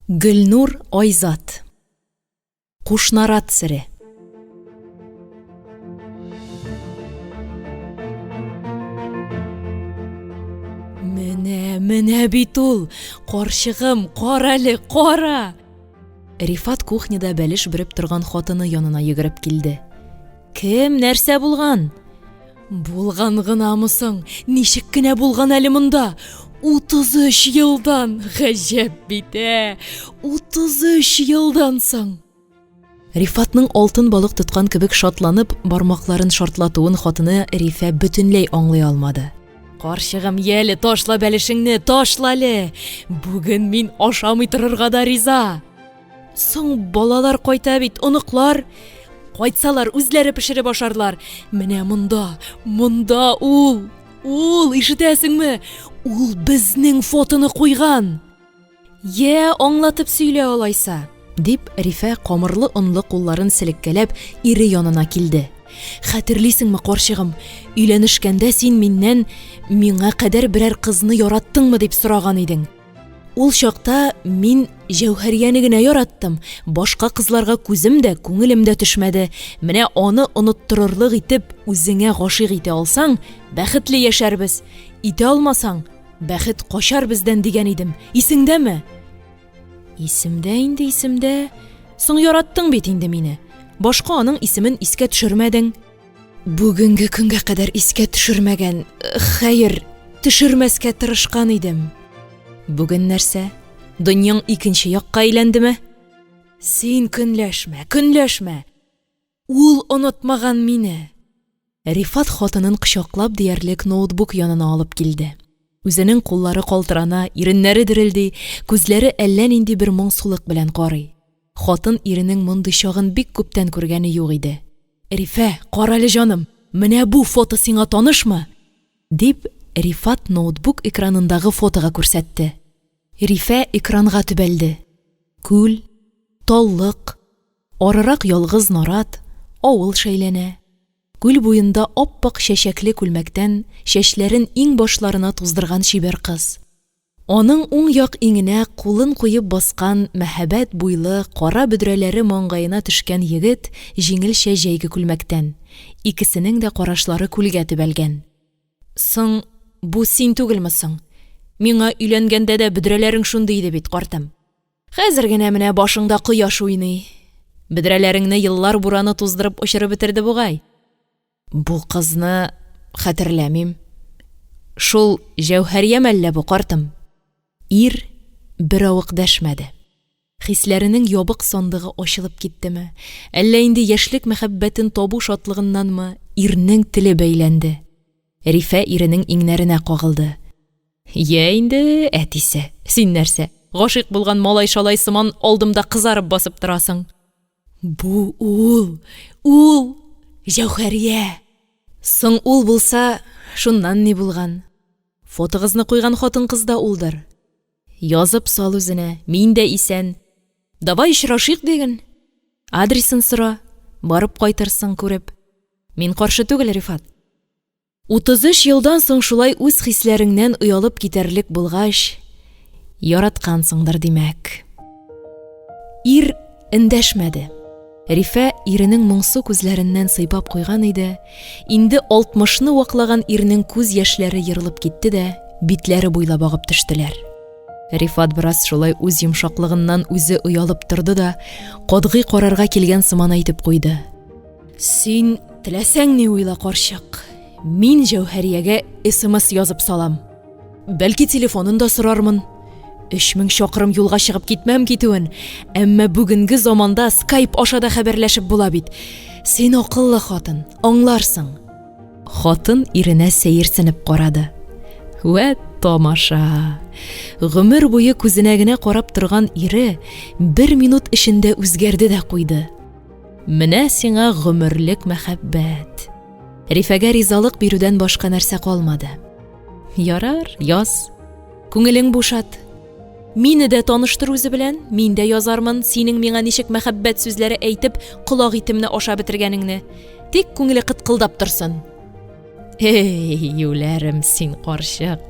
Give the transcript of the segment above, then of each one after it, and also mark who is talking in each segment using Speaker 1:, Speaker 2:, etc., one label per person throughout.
Speaker 1: Гүлнур Айзат. Кушнарат сире. Менә бит ул, карчыгым, кара әле, кара. Рифат кухняда бәлеш биреп торган хатыны янына йөгереп килде. Кем, нәрсә булган? Булган гынамысың? Ничек кенә булган әле монда? 33 елдан, гаҗәп бит, 33 елдан соң. Рифатның алтын балык тоткан кебек шатланып, бармакларын шартлатуын хатыны Рифа бөтенләй аңлый алмады. Карчыгым, яле, ташла бәлешеңне, ташла әле. Бүген мин ашамый торырга да риза. Соң балалар кайта бит, оныклар. Кайтсалар, үзләре пешереп ашарлар. Менә монда ул, ишетәсеңме? Ул безнең фотоны куйган. Аңлатып сөйлә алайса, дип Рифа камырлы онлы кулларын селеккәләп ире янына килде. Хәтерлисеңме, карчыгым, өйләнешкәндә син миннән миңа кадәр берәр кызны яраттыңмы дип сораган идең. Ул чакта мин Җәүһәрияне генә яраттым. Башка кызларга күзем дә, күңелем дә төшмәде. Менә аны оныттырырлык итеп үзеңә гашыйк итә алсаң, бәхетле яшәрбез. Итә алмасаң, бәхет качар бездән дигән идем. Исеңдәме? Исемдә. Соң яраттың бит инде мине. Башка аның исемен искә төшермәдең. Бүгенге көнгә кадәр искә төшермәгән. Хәер, төшермәскә тырышкан идем. Бүген нәрсә? Дөньяң икенче якка әйләндеме? Син көнләшмә. Ул онытмаган мине. Рифат хатынын кочаклап диярлек ноутбук янына алып килде. Үзенең куллары калтырана, иреннәре дерелди, күзләре әллә нинди бер моңсулык белән карый. Хатын иренең мондый чагын бик күптән күргәне юк иде. Рифа, кара әле җаным, менә бу фото сиңа танышмы? Дип Рифат ноутбук экранындагы фотога күрсәтте. Рифа экранга төбәлде. Күл, таллык, арырак ялгыз нарат, авыл шәйләнә. Күл буенда оппак чәчәкле күлмәктән чәчләрен иң башларына туздырган чибәр кыз. Аның уң як иңенә кулын куеп баскан мәһәбәт буйлы кара бөдрәләре маңгаена төшкән егет җиңелчә җәйге күлмәктән. Икесенең дә карашлары күлгә төбәлгән. Соң, бу син түгелме соң? Миңа өйләнгәндә дә бөдрәләрең шундый иде бит, картым. Хәзер генә менә башыңда кояш уйный. Бөдрәләреңне еллар бураны туздырып очырып бетерде бугай. Бу кызны хәтерләмим. Шул Җәүһәрия мәллә бу, картым? Ир бер авык дәшмәде. Хисләренең ябык сандыгы ачылып киттеме? Әллә инде яшьлек мәхәббәтен табу шатлыгыннанмы ирнең теле бәйләнде? Рифа иренең иңнәренә кагылды. Инде, әтисе, син нәрсә? Гашыйк булган малай шалай сыман алдымда кызарып басып торасың. Бу ул, Җәүһәрия. Соң ул булса, шуннан ни булган? Фотогызны куйган хатын кызда улдыр. Язып сал үзенә, мин дә исән. Давай очрашыйк диген. Адресын сора, барып кайтырсың күреп. Мин каршы түгел, Рифат. 33 елдан соң шулай үз хисләреңнән уялып китәрлек булгач, яраткансыңдыр димәк. Ир эндәшмәде. Рифа иренең моңсу күзләреннән сыйпап куйган иде. Инде 60-ны ваклаган ирнең күз яшьләре йырылып китте дә, битләре буйлап агып төштеләр. Рифат бераз шулай үз йомшаклыгыннан үзе уялып торды да, катгый карарга килгән сыман әйтеп куйды. Син теләсәң ни уйла, карчык. Мин Җәүһәриягә SMS язып салам. Бәлки телефонын да сорармын. 3000 чакрым юлга чыгып китмәм китүен, әмма бүгенге заманда Skype аша да хәбәрләшеп була бит. Син акыллы хатын, аңларсың. Хатын иренә сәерсенеп карады. Вә тамаша. Гомер буе күзенә генә карап торган ире 1 минут эчендә үзгәрде дә куйды. Менә сиңа гомерлек мәхәббәт. Рифага ризалык бирүдән башка нәрсә калмады. Ярар, яз. Күңелең бушат. Мине дә таныштыр үзе белән, мин дә язармын синең миңа ничек мәхәббәт сүзләре әйтеп, колак итемне аша бетергәнеңне. Тик күңеле кыткылдап торсын. Юләрем, син карчык.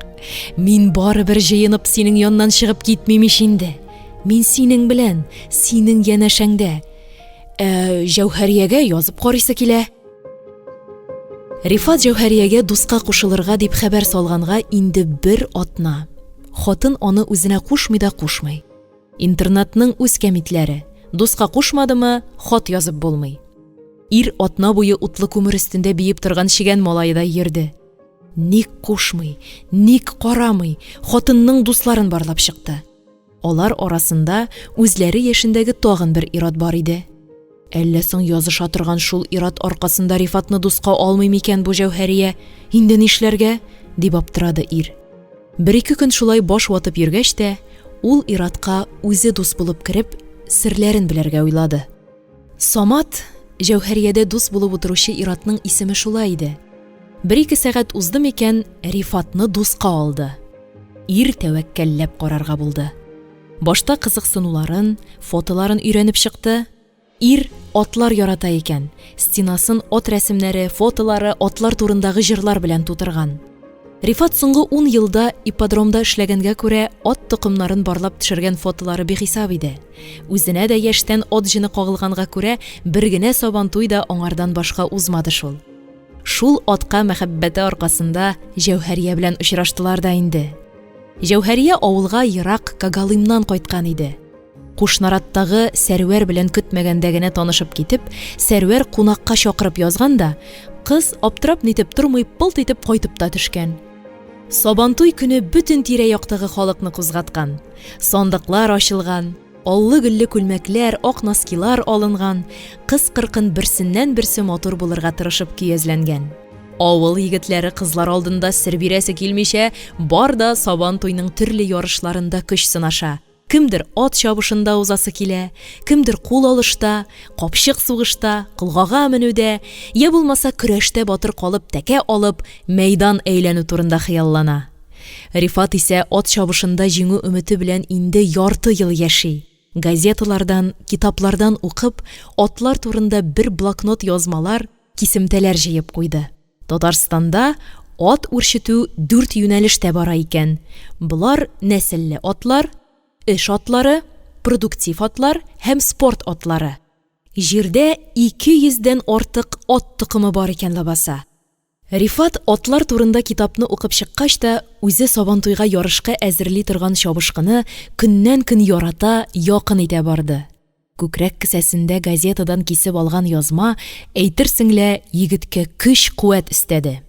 Speaker 1: Мин барыбер җыенып синең яннан чыгып китмим инде. Мин синең белән, синең янәшәңдә. Җәүһәриягә язып карыйсы килә. Рифат Җәүһәриягә дуска кушылырга дип хәбәр салганга инде бер атна. Хатын аны үзенә кушмый да кушмый. Интернатның үз кәмитләре. Дуска кушмадымы, хат язып булмый. Ир атна буе утлы күмер өстендә биеп торган чигән малайда йөрде. Ник кушмый, ник карамый, хатынның дусларын барлап чыкты. Алар арасында үзләре яшендәге тагын бер ират бар иде. Әллә соң языша торган шул ират аркасында Рифатны дуска алмый микән бу Җәүһәрия? Инде нишләргә? Дип аптырады ир. Бер-ике көн шулай баш ватып йөргәч тә, ул иратка үзе дус булып кереп, серләрен белергә уйлады. Самат, Җәүһәриядә дус булып утыручы иратның исеме шулай иде. Бер-ике сәгать узды микән, Рифатны дуска алды. Ир тәвәккәлләп карарга булды. Башта кызыксынуларын, фотоларын өйрәнеп чыкты. Ир атлар ярата икән. Стенасын ат рәсемнәре, фотолары, атлар турындагы җырлар белән тутырган. Рифат соңгы 10 елда ипподромда эшләгәнгә күрә ат токымнарын барлап төшергән фотолары бихисап иде. Үзенә дә яшьтән ат җыны кагылганга күрә бер генә сабантуй да аңардан башка узмады шул. Шул атка мәхәббәте аркасында Җәүһәрия белән очраштылар да инде. Җәүһәрия авылга ерак Кагалыймнан кайткан иде. Кушнараттагы Сәрвәр белән көтмәгәндә генә танышып китеп, Сәрвәр кунакка чакырып язганда, кыз аптырап нитеп тормый пылт итеп кайтып та төшкән. Сабантуй көне бөтен тирә-яктагы халыкны кузгаткан. Сандыклар ачылган, аллы-гөлле күлмәкләр, ак носкилар алынган, кыз кыркын берсеннән берсе матур булырга тырышып киязләнгән. Авыл егетләре кызлар алдында сер бирәсе килмичә, бар да Сабантуйның төрле ярышларында көч сынаша. Кемдер ат чабышында узасы килә, кемдер кул алышта, капчык сугышта, кылгага менүдә, я булмаса көрәштә батыр калып тәкә алып, мәйдан әйләнү турында хыяллана. Рифат исә ат чабышында җиңү өмете белән инде ярты ел яши. Газеталардан, китаплардан укып, атлар турында бер блокнот язмалар, кисемтәләр җыеп куйды. Татарстанда ат үрчетү 4 юнәлештә бара икән. Булар нәселле атлар, эш атлары, продуктив атлар һәм спорт атлары. Җирдә 200дән артык ат тукымы бар икән лабаса. Рифат атлар турында китапны укып чыккач та, үзе Сабантуйга ярышка әзерли торган чабышкыны көннән-көн ярата, якын итә барды. Күкрәк кесәсендә газетадан кисеп алган язма әйтерсеңлә егеткә көч-куәт өстәде.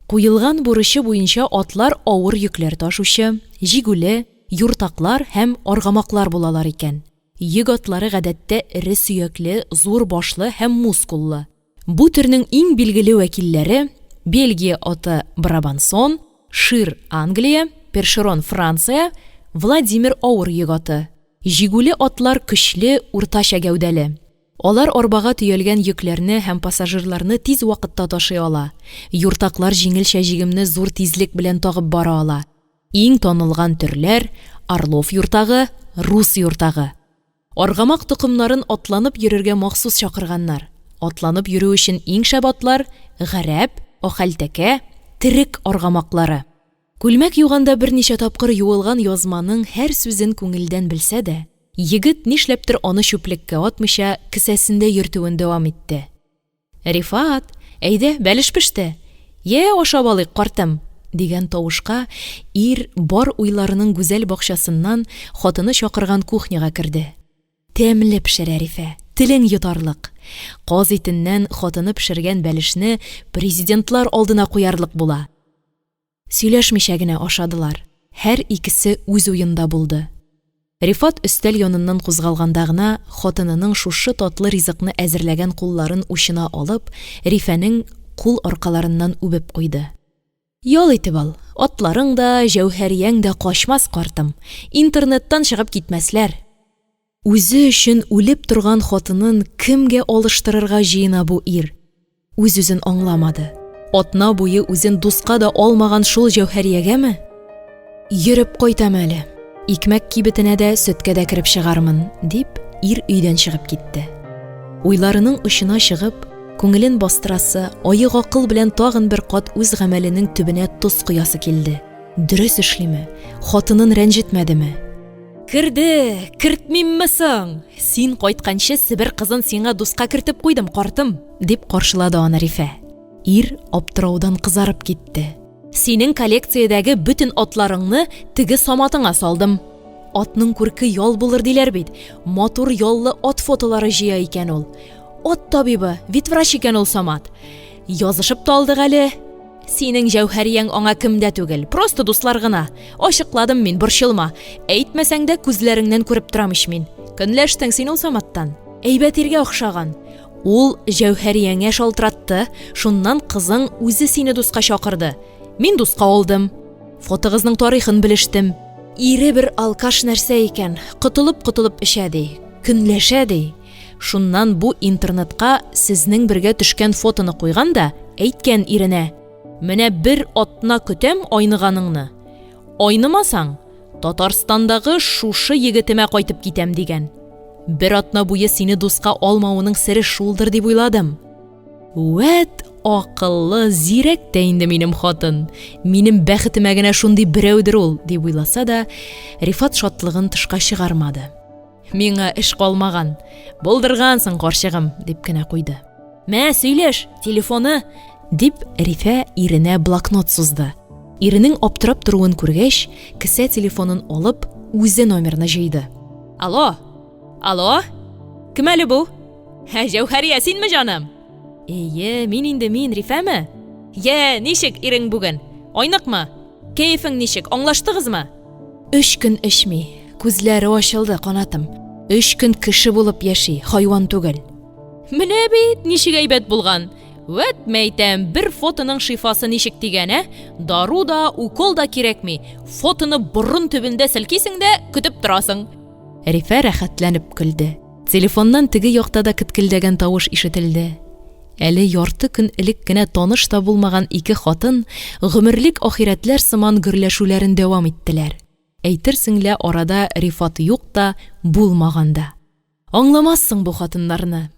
Speaker 1: Куелган бурычы буенча атлар авыр йөкләр ташучы, җигүле, юртаклар һәм аргамаклар булалар икән. Йөк атлары гадәттә ире сөякле, зур башлы һәм мускуллы. Бу төрнең иң билгеле вәкилләре Бельгия аты Брабансон, Шир Англия, Першерон Франция, Владимир авыр йөк аты. Җигүле атлар көчле, уртача гәүдәле. Алар арбага төялгән йөкләрне һәм пассажирларны тиз вакытта ташый ала. Юртаклар җиңелчә җигемне зур тизлек белән тагып бара ала. Иң танылган төрләр Орлов юртагы, Рус юртагы. Аргамак тукымнарын атланып йөрергә махсус чакырганнар. Атланып йөрү өчен иң шәп атлар Гарәп, Ахәлтәкә, Терек аргамаклары. Күлмәк юганда берничә тапкыр юылган язманың һәр сүзен күңелдән белсә дә, егет нишләптер аны чүплеккә атмыйча кесәсендә йөртүен дәвам итте. Рифат, әйдә, бәлеш пеште. Йә, ашап алыйк, картым, дигән тавышка ир бар уйларының гүзәл бакчасыннан хатыны чакырган кухняга керде. Тәмле пешерә Рифа, телең йотарлык. Каз итеннән хатыны пешергән бәлешне президентлар алдына куярлык була. Сөйләшмичә генә ашадылар. Һәр икесе үз уенда булды. Рифат өстәл яныннан кузгалганда гына хатынының шушы татлы ризыкны әзерләгән кулларын учына алып, Рифаның кул аркаларыннан үбеп куйды. Ял итеп ал, атларың да, Җәүһәрияң дә качмас, картым. Интернеттан чыгып китмәсләр. Үзе өчен үлеп торган хатынын кемгә алыштырырга җыена бу ир? Үз-үзен аңламады. Атна буе үзен дуска да алмаган шул Җәүһәриягәме? Йөреп кайтам әле. Икмәк кибетенә дә, сөткә дә кирип чыгармын, дип, ир өйдән чыгып китте. Уйларының очына чыгып, күңелен бастырасы, айык акыл белән тагын бер кат үз гамәленең төбенә тоз куясы килде. Дөрес эшлиме? Хатынын рәнҗетмәдеме? Кірді, кіртмеймме соң? Син қойтканчы Сібір қызын сиңа дусқа кіртіп қойдым, қортым, деп қоршылады аны Рифа. Ир аптыраудан қызарып кетті. Синең коллекциядәге бүтін отларыңны тігі саматыңа салдым. Атның күркі ял булыр диләр бит. Матур яллы ат фотолары жия икән ул. Ат табибы, витврач икән ул Самат. Язышып талдык әле. Синең Җәүһәрияң аңа кемдә түгел, просто дуслар гына. Ашыкладым мин, борчылма. Әйтмәсәң дә күзләреңнән күреп торамыш мин. Көнләштең син ул Саматтан. Әйбәт иргә охшаган. Ул Җәүһәрияңә шалтыратты, шуннан кызың үзе сине дуска чакырды. Мин дуска алдым. Фотогызның тарихын белештем. Ире бер алкаш нәрсә икән, кытылып эчә ди, көнләшә ди. Шуннан бу интернетка сезнең бергә төшкән фотоны куйган да, әйткән иренә: "Менә бер атна көтәм айныганыңны. Айнымасаң, Татарстандагы шушы егетемә кайтып китәм" дигән. Бер атна буе сине дуска алмавының сере шулдыр дип уйладым. Вәт акыллы, зирәк тә инде минем хатын. Минем бәхетемә генә шундый берәүдер ул, дип уйласа да, Рифат шатлыгын тышка чыгармады. Миңа эш калмаган. Булдыргансың, карчыгым, дип кенә куйды. Мә, сөйләш, телефоны, дип Рифа иренә блокнот сузды. Иренең аптырап торуын күргәч, кесә телефонын алып, үзе номерны җыйды. Алло? Алло? Кем әле бу? Җәүһәрия, синме җаным? Мин Рифәме? Ничек ирең бүген? Айныкмы? Кәефең ничек? Аңлаштыгызмы? 3 көн эчми, күзләре ачылды, канатым. 3 көн кеше булып яши, хайван түгел. Менә бит ничек әйбәт булган. Вәт мәйтәм, бер фотоның шифасы ничек дигән, Дару да, укол да кирәкми. Фотоны борын төбендә селкисең дә, көтеп торасың. Рифа рәхәтләнеп көлде. Телефоннан теге якта да киткелдәгән тавыш ишетелде. Әле ярты көн элек кенә таныш та булмаган ике хатын гомерлек ахирәтләр сыман гөрләшүләрен дәвам иттеләр. Әйтерсең лә арада Рифат юк та, булмаган да. Аңламассың бу хатыннарны.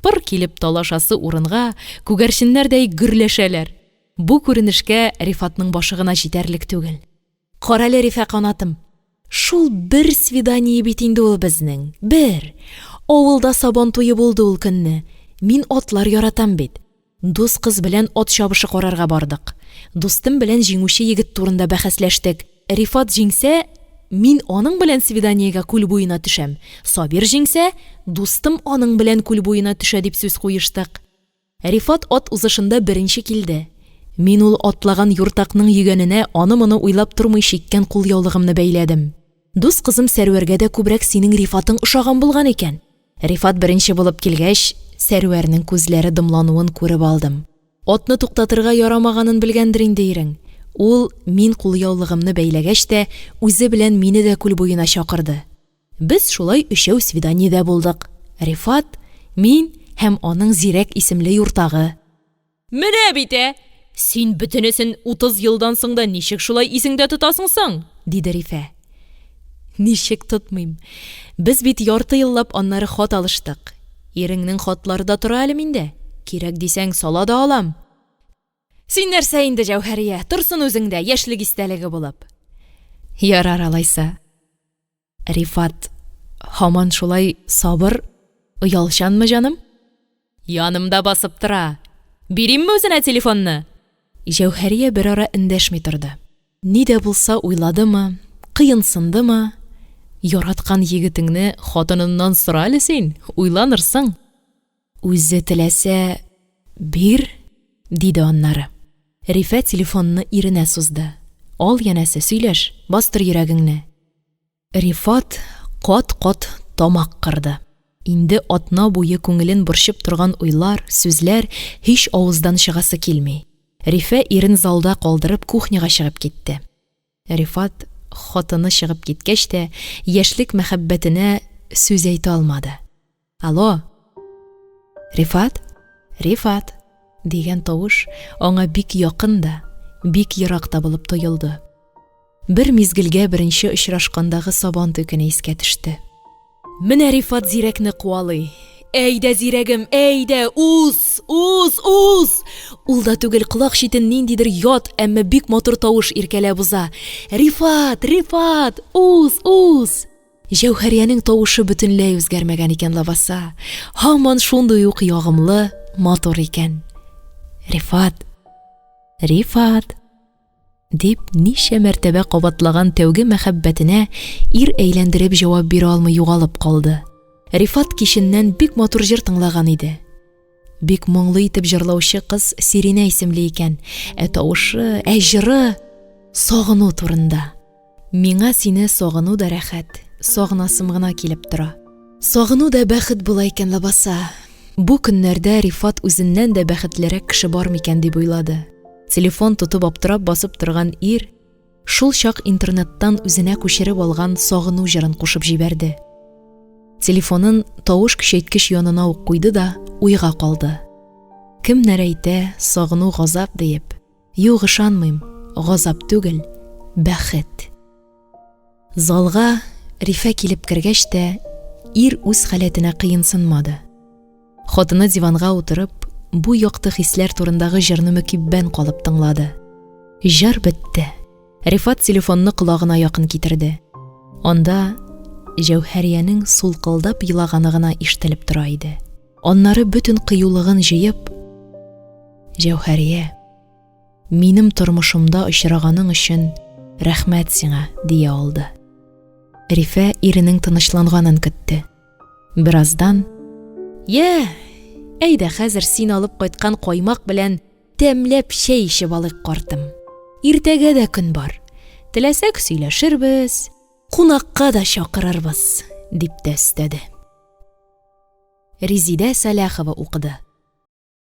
Speaker 1: Пыр килеп талашасы урынга күгәрченнәрдәй гөрләшәләр. Бу күренешкә Рифатның башы гына җитәрлек түгел. Карале Рифа, канатым. Шул бер свидание бит инде ул безнең. Бер. Авылда сабан туе булды ул көнне. Мин атлар яратам бит. Дус кыз белән ат чабышы карарга бардык. Дустым белән җиңүче егет турында бәхәсләштек. Рифат җиңсә, мин аның белән свиданиегә күл буена төшәм. Сабир җиңсә, дустым аның белән күл буена төшә дип сүз куештык. Рифат ат узышында беренче килде. Мин ул атлаган юртакның йөгәненә аны-моны уйлап тормый шиккән кулъяулыгымны бәйләдем. Дус кызым Сәрвәргә дә күбрәк синең Рифатың ошаган булган икән. Рифат беренче булып килгәч, Сәрвәрнең күзләре дымлануын күреп алдым. Атны туктатырга ярамаганын белгәндер инде ирең. Ул мин кулъяулыгымны бәйләгәч тә, үзе белән мине дә күл буена чакырды. Без шулай 3 свиданиедә булдык. Рифат, мин һәм аның зирәк исемле юртагы. Менә бит, син бөтенесен 30 елдан соң да ничек шулай исеңдә тотасың соң? Диде Рифа. Ничек тотмыйм. Без бит ярты еллап аннары хат алыштык. Иреңнең хатлары да тора әле миндә. Кирәк дисәң сала да алам. Син нәрсә инде, Җәүһәрия, торсын үзеңдә, яшьлек истәлеге булып. Ярар алайса. Рифат, һаман шулай сабыр, оялчанмы җаным? Янымда басып тора. Биримме үзенә телефонны? Җәүһәрия бер ара эндәшми торды. Ни дә булса уйладымы, кыенсындымы? Яраткан егетеңне хатыныннан сора әле син, уйланырсың. Үзе теләсә, бир, диде аннары. Рифа телефонны иренә сузды. Ал янәсе, сөйләш, бастыр йөрәгеңне. Рифат кат-кат тамак кырды. Инде атна буе күңелен борчып торган уйлар, сүзләр һич авыздан чыгасы килми. Рифа ирен залда калдырып кухняга чыгып китте. Рифат хатыны чыгып киткәч тә, яшьлек мәхәббәтенә сүз әйтә алмады. Алло? Рифат? Рифат? Дигән тавыш аңа бик якын да, бик еракта булып тоелды. Бер мизгелгә беренче очрашкандагы сабан төкене искә төште. Менә Рифат зирәкне куалый. Әйдә зирәгем, әйдә, уз! Ул да түгел, колак читен ниндидер ят, әмма бик матур тавыш иркәләп уза. Рифат, уз! Җәүһәриянең тавышы бөтенләй үзгәрмәгән икән лабаса. Һаман шундый ук ягымлы, матур икән. Рифат, Рифат, дип ничә мәртәбә кабатлаган тәүге мәхәббәтенә ир әйләндереп җавап бирә алмый югалып калды. Рифат киченнән бик матур җыр тыңлаган иде. Бик моңлы итеп җырлаучы кыз Сиринә исемле икән. Тавышы, җыры сагыну турында. Миңа сине сагыну да рәхәт, сагынасым гына килеп тора. Сагыну да бәхет була икән лабаса. Бу көннәрдә Рифат үзеннән дә бәхетлерәк кеше бар микән дип уйлады. Телефон тотып аптырап басып торган ир шул чак интернеттан үзенә күчереп алган сагыну җырын кушып җибәрде. Телефонын тавыш көчәйткеч янына ук куйды да уйга калды. Кемнәр әйтә, сагыну газап диеп. Юк, ышанмыйм, газап түгел, бәхет. Залга Рифа килеп кергәч тә ир үз халәтенә кыенсынмады. Хатыны диванга утырып, бу якты хисләр турындагы җырны мөкиббән калып тыңлады. Җыр бетте. Рифат телефонны колагына якын китерде. Анда Җәүһәриянең сулкылдап елаганы гына ишетелеп тора иде. Аннары бөтен кыюлыгын җыеп, Җәүһәрия, минем тормышымда очраганың өчен рәхмәт сиңа, дия алды. Рифа иренең тынычланганын көтте. Бераздан, әйдә хәзер син алып кайткан каймак белән тәмләп чәй ичеп алыйк, картым. Иртәгә дә көн бар. Теләсәк сөйләшербез, кунакка да чакырырбыз, дип тә өстәде. Резидә Сәләхова укыды.